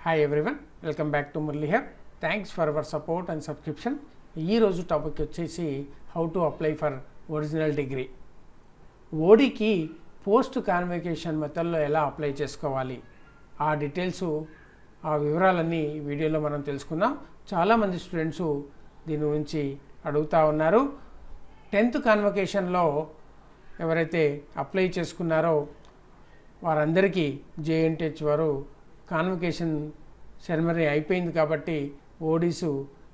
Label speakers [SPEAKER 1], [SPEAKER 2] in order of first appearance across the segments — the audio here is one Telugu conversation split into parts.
[SPEAKER 1] Hi everyone, welcome back to Murli here. Thanks for your support and subscription. ఈ రోజు టాపిక్ వచ్చేసి how to apply for original degree. ఓడికి పోస్ట్ కాన్వకేషన్ మెథడ్లో ఎలా అప్లై చేసుకోవాలి ఆ డీటెయిల్స్ ఆ వివరాలన్నీ వీడియోలో మనం తెలుసుకుందాం. చాలామంది స్టూడెంట్స్ దీని గురించి అడుగుతూ ఉన్నారు. 10th కాన్వకేషన్లో ఎవరైతే అప్లై చేసుకున్నారో వారందరికీ జేఎన్టీహెచ్ వారు కాన్వకేషన్ సెరమనీ అయిపోయింది కాబట్టి ఓడీస్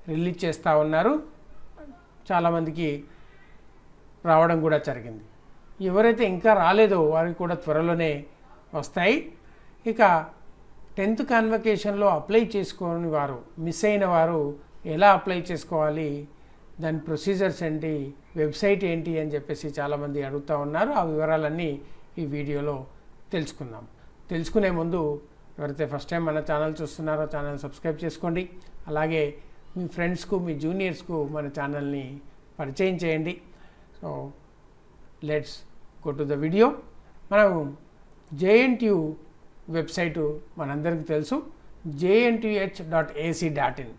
[SPEAKER 1] రిలీజ్ చేస్తూ ఉన్నారు. చాలామందికి రావడం కూడా జరిగింది. ఎవరైతే ఇంకా రాలేదో వారికి కూడా త్వరలోనే వస్తాయి. ఇక 10th కాన్వకేషన్లో అప్లై చేసుకోని వారు, మిస్ అయిన వారు ఎలా అప్లై చేసుకోవాలి, దాని ప్రొసీజర్స్ ఏంటి, వెబ్సైట్ ఏంటి అని చెప్పేసి చాలామంది అడుగుతూ ఉన్నారు. ఆ వివరాలన్నీ ఈ వీడియోలో తెలుసుకుందాం. తెలుసుకునే ముందు ఎవరైతే ఫస్ట్ టైం మన ఛానల్ చూస్తున్నారో ఛానల్ సబ్స్క్రైబ్ చేసుకోండి. అలాగే మీ ఫ్రెండ్స్కు, మీ జూనియర్స్కు మన ఛానల్ని పరిచయం చేయండి. So let's go to the video. మనం జేఎన్టీయూ వెబ్సైటు మనందరికీ తెలుసు. jnth.ac.in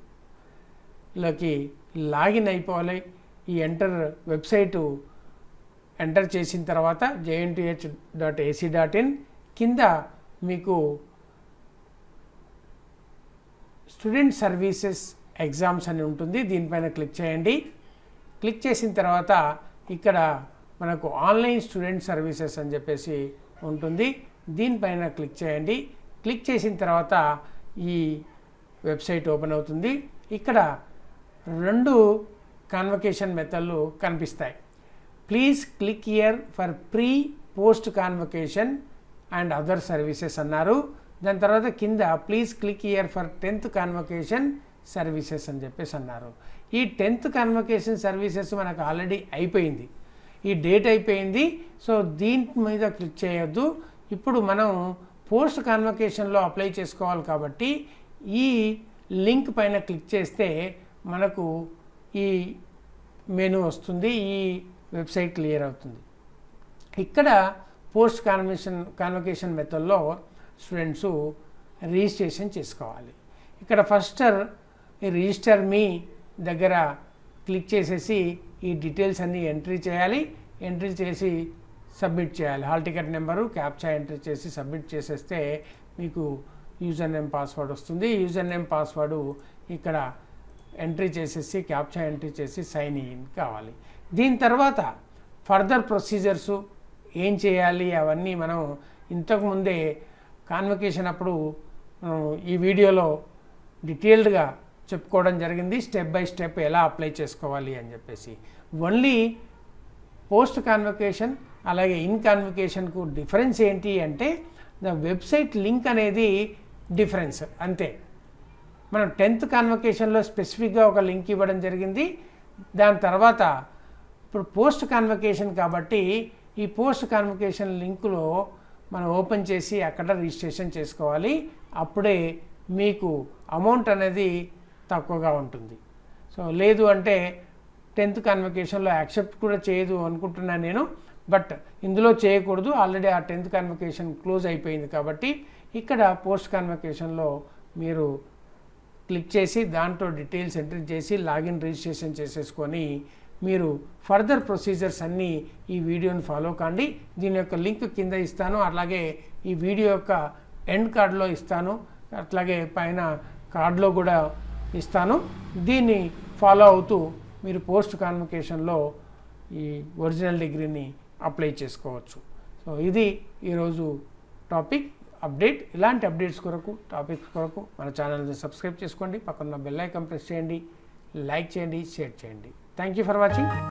[SPEAKER 1] లోకి లాగిన్ అయిపోవాలి. ఈ వెబ్సైటు ఎంటర్ చేసిన తర్వాత jnth.ac.in కింద మీకు స్టూడెంట్ సర్వీసెస్ ఎగ్జామ్స్ అని ఉంటుంది. దీనిపైన క్లిక్ చేయండి. క్లిక్ చేసిన తర్వాత ఇక్కడ మనకు ఆన్లైన్ స్టూడెంట్ సర్వీసెస్ అని చెప్పేసి ఉంటుంది. దీనిపైన క్లిక్ చేయండి. క్లిక్ చేసిన తర్వాత ఈ వెబ్సైట్ ఓపెన్ అవుతుంది. ఇక్కడ 2 కాన్వకేషన్ మెథడ్లు కనిపిస్తాయి. Please click here for pre post convocation and other services అన్నారు. దాని తర్వాత కింద please click here for 10th convocation services అని చెప్పేసి అన్నారు. ఈ 10th కాన్వకేషన్ సర్వీసెస్ మనకు ఆల్రెడీ అయిపోయింది. ఈ డేట్ అయిపోయింది. సో దీని మీద క్లిక్ చేయొద్దు. ఇప్పుడు మనం పోస్ట్ కాన్వకేషన్లో అప్లై చేసుకోవాలి కాబట్టి ఈ లింక్ పైన క్లిక్ చేస్తే మనకు ఈ మెనూ వస్తుంది. ఈ వెబ్సైట్ క్లియర్ అవుతుంది. ఇక్కడ పోస్ట్ కాన్వకేషన్ మెథడ్లో స్టూడెంట్స్ రిజిస్ట్రేషన్ చేసుకోవాలి. ఇక్కడ ఫస్ట్ ఈ రిజిస్టర్ మీ దగ్గర క్లిక్ చేసేసి ఈ డీటెయిల్స్ అన్నీ ఎంట్రీ చేయాలి. ఎంట్రీ చేసి సబ్మిట్ చేయాలి. Hall ticket number, captcha entry చేసి సబ్మిట్ చేసేస్తే మీకు యూజర్ నేమ్ పాస్వర్డ్ వస్తుంది. యూజర్ నేమ్ పాస్వర్డు ఇక్కడ ఎంట్రీ చేసేసి క్యాప్చా ఎంట్రీ చేసి సైన్ ఇన్ కావాలి. దీని తర్వాత ఫర్దర్ ప్రొసీజర్సు ఏం చేయాలి అవన్నీ మనం ఇంతకుముందే కాన్వకేషన్ అప్పుడు ఈ వీడియోలో డీటెయిల్డ్గా చెప్పుకోవడం జరిగింది. స్టెప్ బై స్టెప్ ఎలా అప్లై చేసుకోవాలి అని చెప్పేసి. ఓన్లీ పోస్ట్ కాన్వకేషన్ అలాగే ఇన్ కాన్వకేషన్కు డిఫరెన్స్ ఏంటి అంటే ద వెబ్సైట్ లింక్ అనేది డిఫరెన్స్ అంతే. మనం 10th కాన్వకేషన్లో స్పెసిఫిక్గా ఒక లింక్ ఇవ్వడం జరిగింది. దాని తర్వాత ఇప్పుడు పోస్ట్ కాన్వకేషన్ కాబట్టి ఈ పోస్ట్ కాన్వకేషన్ లింకులో మనం ఓపెన్ చేసి అక్కడ రిజిస్ట్రేషన్ చేసుకోవాలి. అప్పుడే మీకు అమౌంట్ అనేది తక్కువగా ఉంటుంది. సో లేదు అంటే 10th కాన్వకేషన్లో యాక్సెప్ట్ కూడా చేయదు అనుకుంటున్నాను నేను. బట్ ఇందులో చేయకూడదు. ఆల్రెడీ ఆ 10th కాన్వకేషన్ క్లోజ్ అయిపోయింది కాబట్టి ఇక్కడ పోస్ట్ కాన్వకేషన్లో మీరు క్లిక్ చేసి దాంట్లో డీటెయిల్స్ ఎంట్రీ చేసి లాగిన్ రిజిస్ట్రేషన్ చేసేసుకొని మీరు ఫర్దర్ ప్రొసీజర్స్ అన్నీ ఈ వీడియోని ఫాలో కాండి. దీని యొక్క లింక్ కింద ఇస్తాను. అలాగే ఈ వీడియో యొక్క ఎండ్ కార్డ్లో ఇస్తాను. అట్లాగే పైన కార్డులో కూడా ఇస్తాను. దీన్ని ఫాలో అవుతూ మీరు పోస్ట్ కాన్వకేషన్లో ఈ ఒరిజినల్ డిగ్రీని అప్లై చేసుకోవచ్చు. సో ఇది ఈరోజు టాపిక్ అప్డేట్. ఇలాంటి అప్డేట్స్ కొరకు, టాపిక్స్ కొరకు మన ఛానల్ని సబ్స్క్రైబ్ చేసుకోండి. పక్కన బెల్ ఐకాన్ ప్రెస్ చేయండి, లైక్ చేయండి, షేర్ చేయండి. Thank you for watching.